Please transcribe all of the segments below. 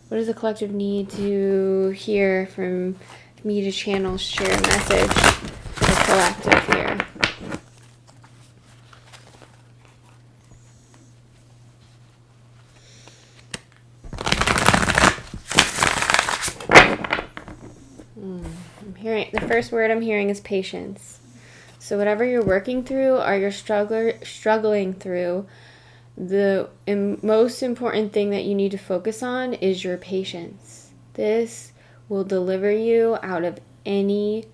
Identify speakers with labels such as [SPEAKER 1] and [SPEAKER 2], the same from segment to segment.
[SPEAKER 1] What does the collective need to hear from me to channel, share a message for the collective here? The first word I'm hearing is patience. So whatever you're working through or you're struggling through, the most important thing that you need to focus on is your patience. This will deliver you out of any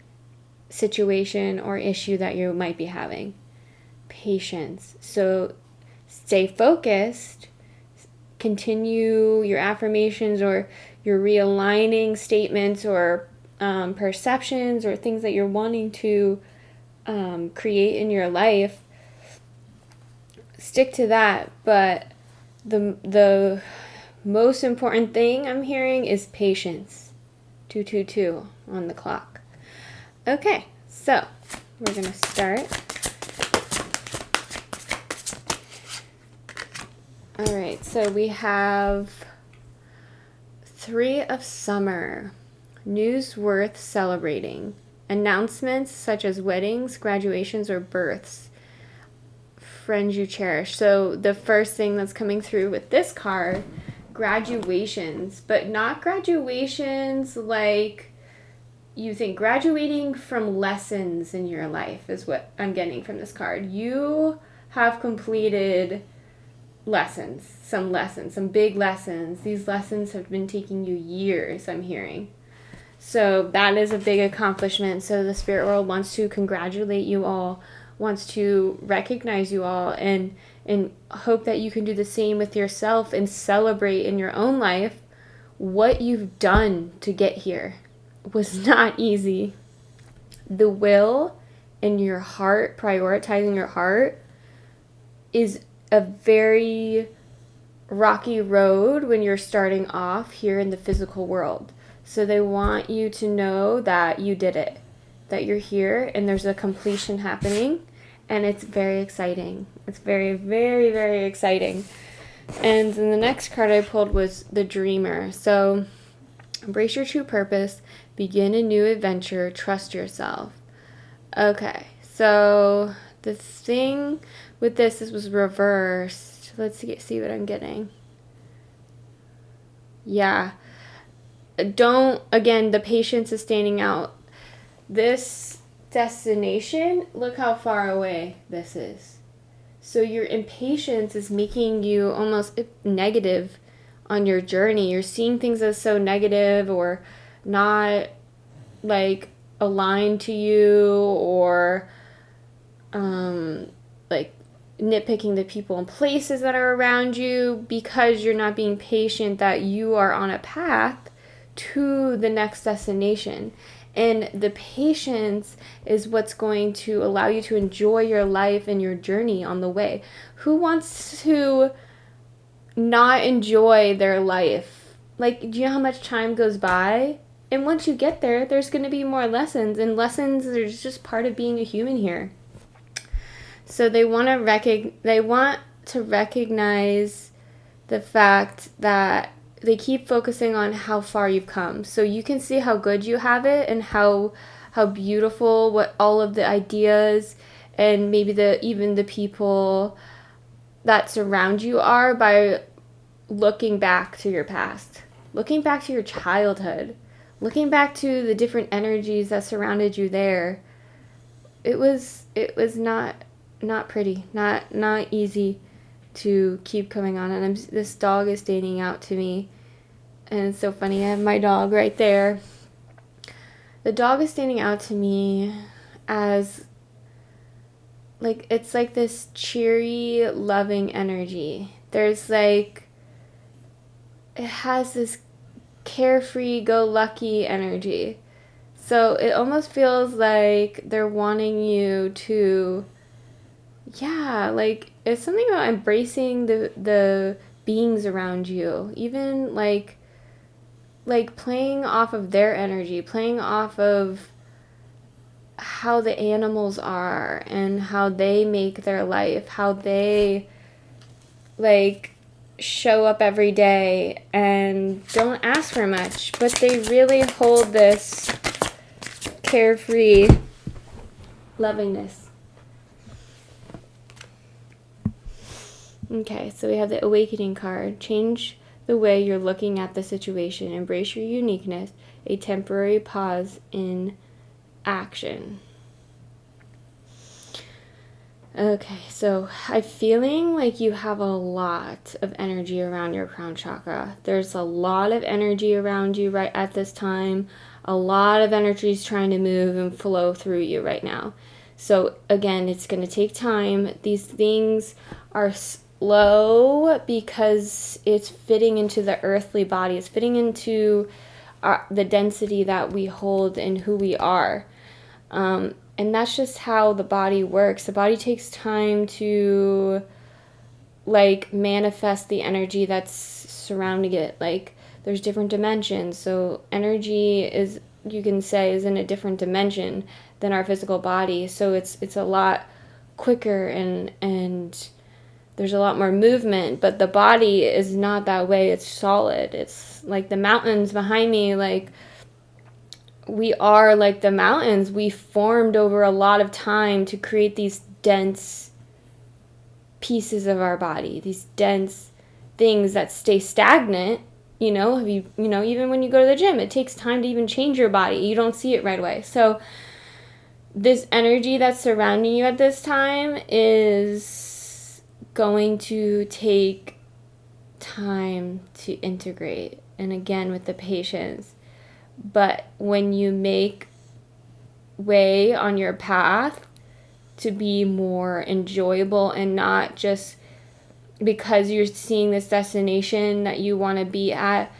[SPEAKER 1] situation or issue that you might be having. Patience. So stay focused, continue your affirmations or your realigning statements or perceptions or things that you're wanting to create in your life. Stick to that, but the most important thing I'm hearing is patience. 222 on the clock. Okay, so we're gonna start. All right, so we have 3 of Summer. News worth celebrating. Announcements such as weddings, graduations, or births. Friends you cherish. So the first thing that's coming through with this card, graduations, but not graduations like you think. Graduating from lessons in your life is what I'm getting from this card. You have completed lessons, some big lessons. These lessons have been taking you years, I'm hearing. So that is a big accomplishment. So the spirit world wants to congratulate you all, wants to recognize you all, and hope that you can do the same with yourself and celebrate in your own life what you've done to get here. It was not easy. The will in your heart, prioritizing your heart, is a very rocky road when you're starting off here in the physical world. So they want you to know that you did it, that you're here and there's a completion happening, and it's very exciting. It's very, very, very exciting. And then the next card I pulled was the Dreamer. So embrace your true purpose, begin a new adventure, trust yourself. Okay, so the thing with this was reversed. Let's see what I'm getting. Yeah. Again, the patience is standing out. This destination, look how far away this is. So your impatience is making you almost negative on your journey. You're seeing things as so negative or not like aligned to you, or like nitpicking the people and places that are around you because you're not being patient that you are on a path to the next destination. And the patience is what's going to allow you to enjoy your life and your journey on the way. Who wants to not enjoy their life? Like, do you know how much time goes by? And once you get there, there's going to be more lessons, and lessons are just part of being a human here. So they want to recognize the fact that they keep focusing on how far you've come. So you can see how good you have it and how beautiful what all of the ideas and maybe even the people that surround you are by looking back to your past, looking back to your childhood, looking back to the different energies that surrounded you there. It was not pretty, not easy to keep coming on. And this dog is standing out to me, and it's so funny. I have my dog right there. The dog is standing out to me as like, it's like this cheery, loving energy. There's like, it has this carefree, go lucky energy. So it almost feels like they're wanting you to, yeah, like it's something about embracing the beings around you, even like playing off of their energy, playing off of how the animals are and how they make their life, how they like show up every day and don't ask for much, but they really hold this carefree lovingness. Okay, so we have the awakening card. Change the way you're looking at the situation. Embrace your uniqueness. A temporary pause in action. Okay, so I'm feeling like you have a lot of energy around your crown chakra. There's a lot of energy around you right at this time. A lot of energy is trying to move and flow through you right now. So again, it's going to take time. These things are slow because it's fitting into the earthly body. It's fitting into the density that we hold and who we are. And that's just how the body works. The body takes time to like manifest the energy that's surrounding it. Like there's different dimensions. So energy is, you can say, is in a different dimension than our physical body. So it's a lot quicker and there's a lot more movement, but the body is not that way. It's solid. It's like the mountains behind me, like we are like the mountains. We formed over a lot of time to create these dense pieces of our body, these dense things that stay stagnant. Even when you go to the gym, it takes time to even change your body. You don't see it right away. So this energy that's surrounding you at this time is going to take time to integrate. And again, with the patience. But when you make way on your path to be more enjoyable and not just because you're seeing this destination that you want to be at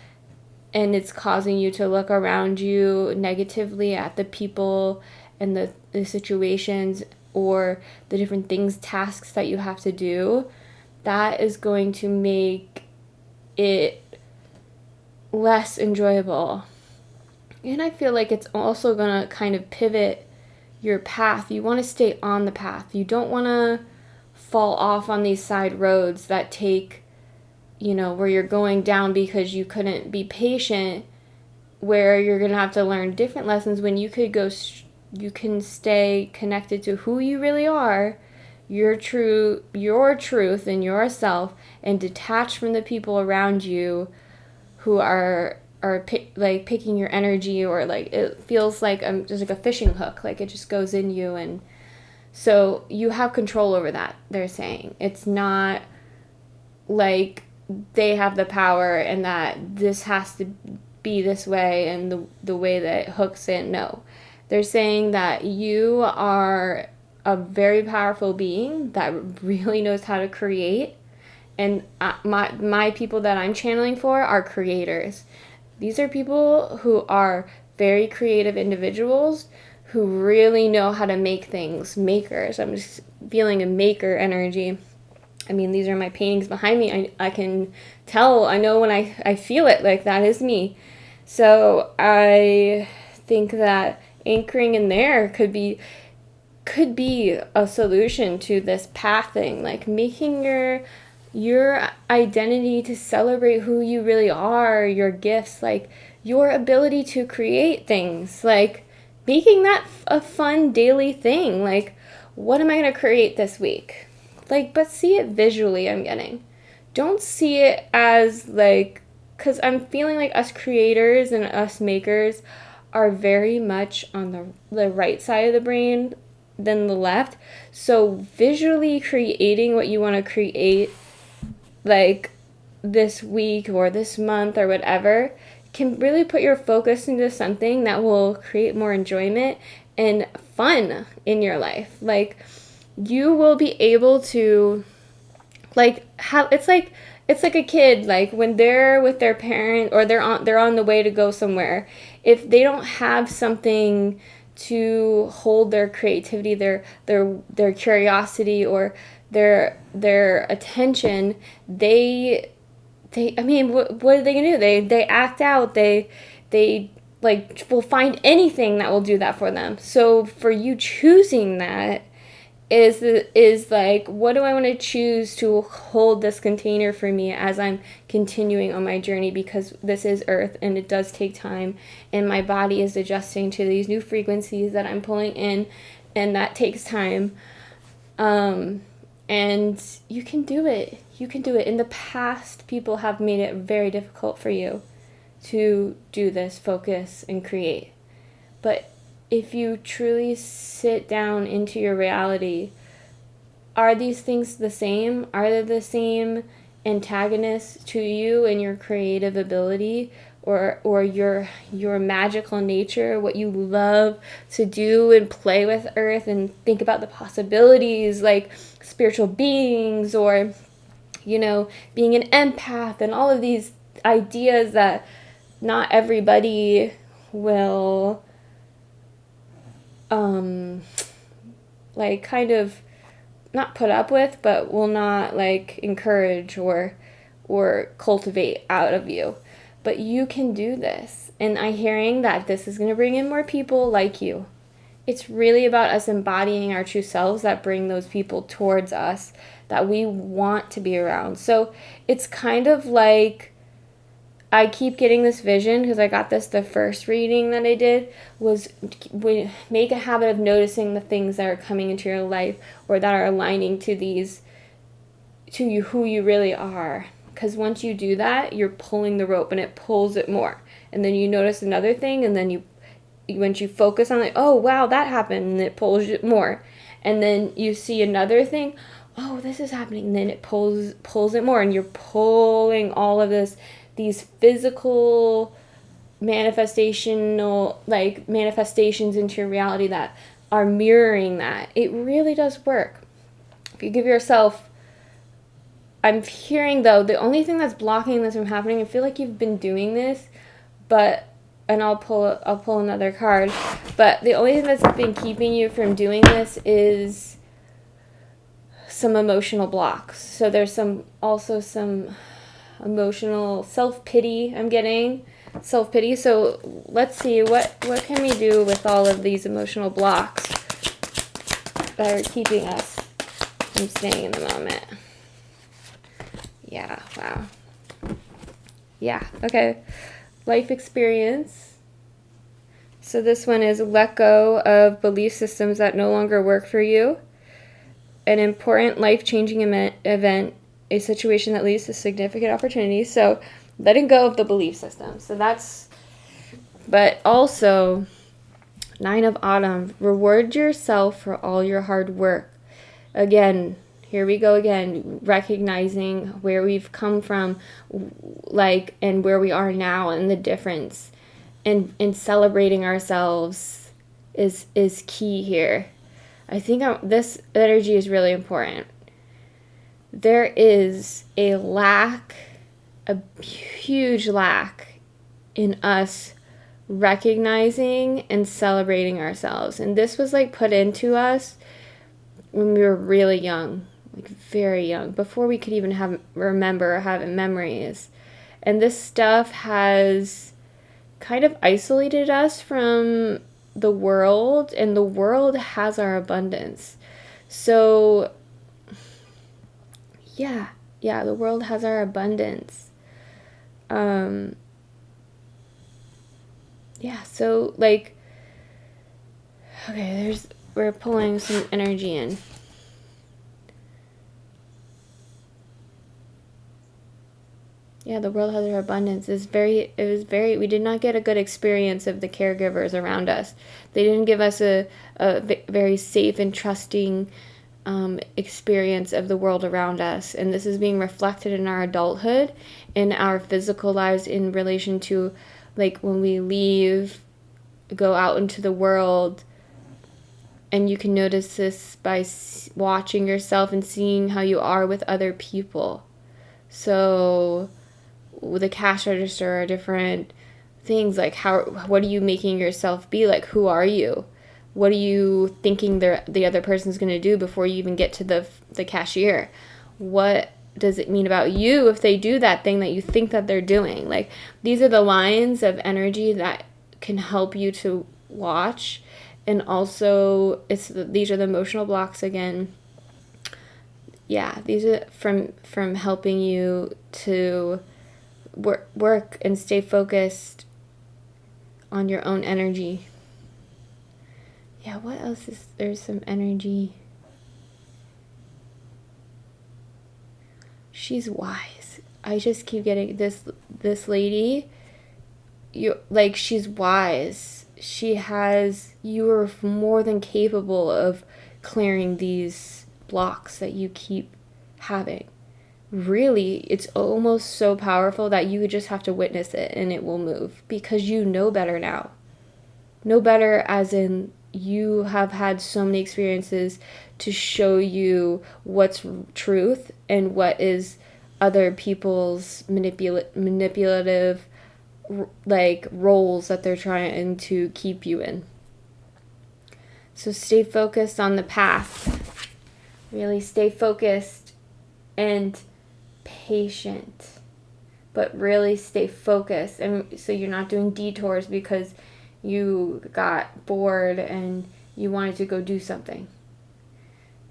[SPEAKER 1] and it's causing you to look around you negatively at the people and the situations or the different things, tasks that you have to do, that is going to make it less enjoyable. And I feel like it's also going to kind of pivot your path. You want to stay on the path. You don't want to fall off on these side roads that take, where you're going down because you couldn't be patient, where you're going to have to learn different lessons when you can stay connected to who you really are, your truth and yourself, and detach from the people around you who are picking your energy, or like it feels like just like a fishing hook, like it just goes in you. And so you have control over that. They're saying it's not like they have the power and that this has to be this way and the way that it hooks in. No, they're saying that you are a very powerful being that really knows how to create. And my people that I'm channeling for are creators. These are people who are very creative individuals who really know how to make things, makers. I'm just feeling a maker energy. I mean, these are my paintings behind me. I can tell, I know when I feel it, like that is me. So I think that anchoring in there could be a solution to this path thing, like making your identity to celebrate who you really are, your gifts, like your ability to create things, like making that a fun daily thing. Like, what am I going to create this week? Like, but see it visually, I'm getting. Don't see it as like, because I'm feeling like us creators and us makers are very much on the right side of the brain than the left. So visually creating what you want to create, like this week or this month or whatever, can really put your focus into something that will create more enjoyment and fun in your life. Like you will be able to like have, it's like a kid, like when they're with their parent or they're on the way to go somewhere, if they don't have something to hold their creativity, their curiosity, or their attention, they I mean, what are they gonna do? They act out. They like will find anything that will do that for them. So for you choosing that is like, what do I want to choose to hold this container for me as I'm continuing on my journey, because this is earth and it does take time, and my body is adjusting to these new frequencies that I'm pulling in, and that takes time. And you can do it. You can do it. In the past, people have made it very difficult for you to do this, focus, and create. But if you truly sit down into your reality, are these things the same? Are they the same antagonists to you and your creative ability, or your magical nature, what you love to do and play with earth and think about the possibilities, like spiritual beings, or being an empath, and all of these ideas that not everybody will like kind of not put up with, but will not like encourage or cultivate out of you. But you can do this. And I'm hearing that this is going to bring in more people like you. It's really about us embodying our true selves that bring those people towards us that we want to be around. So it's kind of like, I keep getting this vision, because I got this the first reading that I did, was make a habit of noticing the things that are coming into your life, or that are aligning to you, who you really are. Because once you do that, you're pulling the rope and it pulls it more. And then you notice another thing, and then once you focus on it, oh wow, that happened, and it pulls it more. And then you see another thing, oh, this is happening, and then it pulls it more, and you're pulling all of these physical manifestations into your reality that are mirroring that. It really does work. If you give yourself, I'm hearing though, the only thing that's blocking this from happening, I feel like you've been doing this, and I'll pull another card, but the only thing that's been keeping you from doing this is some emotional blocks. So there's also some emotional self-pity. I'm getting self-pity. So let's see, what can we do with all of these emotional blocks that are keeping us from staying in the moment? Yeah, wow. Yeah, okay. Life experience. So this one is let go of belief systems that no longer work for you. An important life-changing event, a situation that leads to significant opportunities. So letting go of the belief system. So that's, but also 9 of Autumn, reward yourself for all your hard work. Again, here we go again, recognizing where we've come from, like, and where we are now, and the difference, and celebrating ourselves is key here. I think this energy is really important. There is a huge lack in us recognizing and celebrating ourselves. And this was like put into us when we were really young, like very young, before we could even remember or have memories. And this stuff has kind of isolated us from the world, and the world has our abundance. So yeah, the world has our abundance. So like, okay, we're pulling some energy in. Yeah, the world has our abundance. We did not get a good experience of the caregivers around us. They didn't give us a very safe and trusting experience of the world around us. And this is being reflected in our adulthood, in our physical lives, in relation to like when we go out into the world. And you can notice this by watching yourself and seeing how you are with other people. So the cash register are different things, like what are you making yourself be like? Who are you? What are you thinking the other person's going to do before you even get to the cashier? What does it mean about you if they do that thing that you think that they're doing? Like, these are the lines of energy that can help you to watch And also, these are the emotional blocks again. Yeah, these are from helping you to work and stay focused on your own energy. Yeah, what else is there's some energy. She's wise. I just keep getting this lady, she's wise. You are more than capable of clearing these blocks that you keep having. Really, it's almost so powerful that you just have to witness it and it will move because you know better now. Know better as in you have had so many experiences to show you what's truth and what is other people's manipulative roles that they're trying to keep you in. So stay focused on the path. Really stay focused and patient, but really stay focused, and so you're not doing detours because you got bored and you wanted to go do something.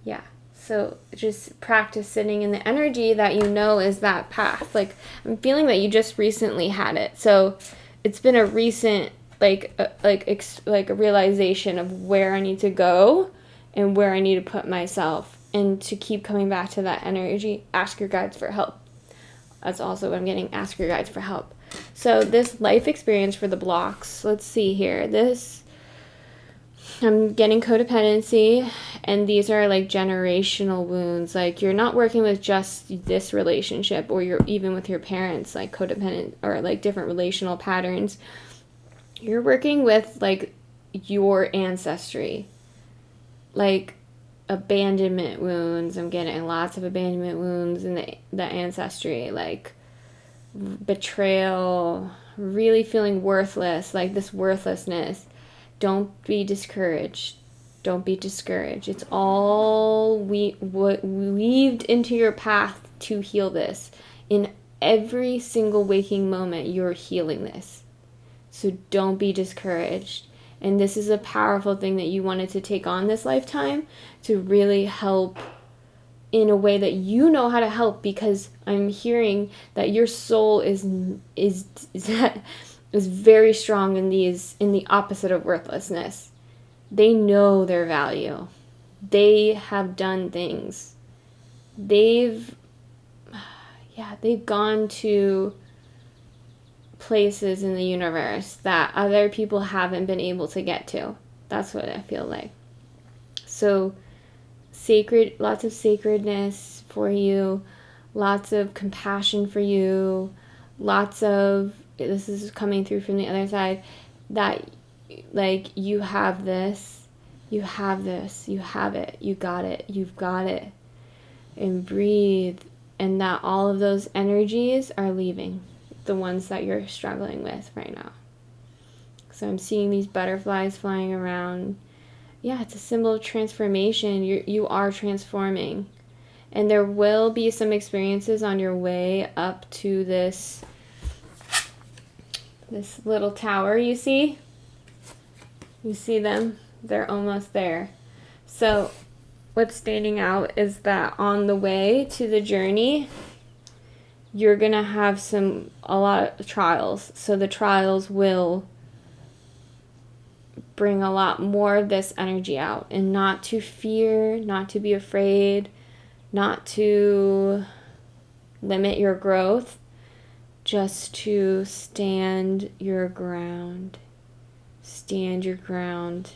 [SPEAKER 1] Yeah, so just practice sitting in the energy that you know is that path. Like, I'm feeling that you just recently had it, so it's been a recent a realization of where I need to go and where I need to put myself, and to keep coming back to that energy. Ask your guides for help. That's also what I'm getting. Ask your guides for help. So this life experience for the blocks, let's see here. I'm getting codependency, and these are like generational wounds. Like, you're not working with just this relationship, or you're even with your parents, like codependent or like different relational patterns. You're working with like your ancestry, like abandonment wounds. I'm getting lots of abandonment wounds in the ancestry, like betrayal, really feeling worthless, like this worthlessness. Don't be discouraged. Don't be discouraged. It's all weaved into your path to heal this. In every single waking moment, you're healing this. So don't be discouraged. And this is a powerful thing that you wanted to take on this lifetime to really help in a way that you know how to help, because I'm hearing that your soul is very strong in the opposite of worthlessness. They know their value. They have done things. They've gone to places in the universe that other people haven't been able to get to. That's what I feel like. So lots of sacredness for you, lots of compassion for you, this is coming through from the other side, that like you have this, you have it, you got it, you've got it. And breathe, and that all of those energies are leaving, the ones that you're struggling with right now. So I'm seeing these butterflies flying around. Yeah, it's a symbol of transformation. You are transforming. And there will be some experiences on your way up to this little tower you see. You see them? They're almost there. So what's standing out is that on the way to the journey, you're going to have a lot of trials. So the trials will bring a lot more of this energy out, and not to fear, not to be afraid, not to limit your growth, just to stand your ground. Stand your ground.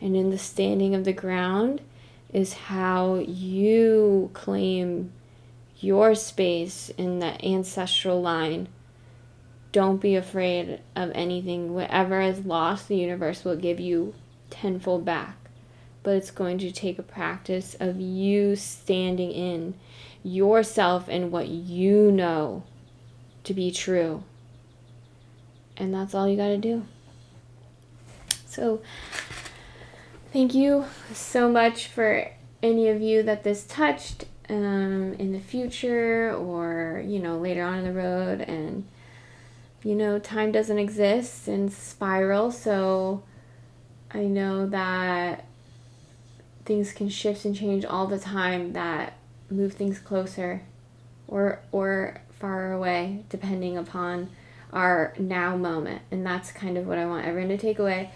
[SPEAKER 1] And in the standing of the ground is how you claim your space in the ancestral line. Don't be afraid of anything. Whatever is lost, the universe will give you tenfold back. But it's going to take a practice of you standing in yourself and what you know to be true. And that's all you got to do. So thank you so much for any of you that this touched in the future, or later on in the road. And time doesn't exist in spiral, so I know that things can shift and change all the time that move things closer or far away, depending upon our now moment. And that's kind of what I want everyone to take away,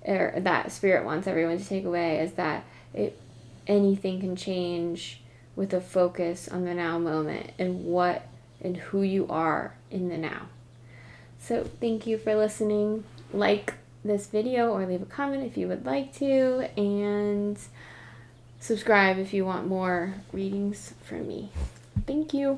[SPEAKER 1] or that Spirit wants everyone to take away, is that anything can change with a focus on the now moment and what and who you are in the now. So thank you for listening. Like this video or leave a comment if you would like to, and subscribe if you want more readings from me. Thank you.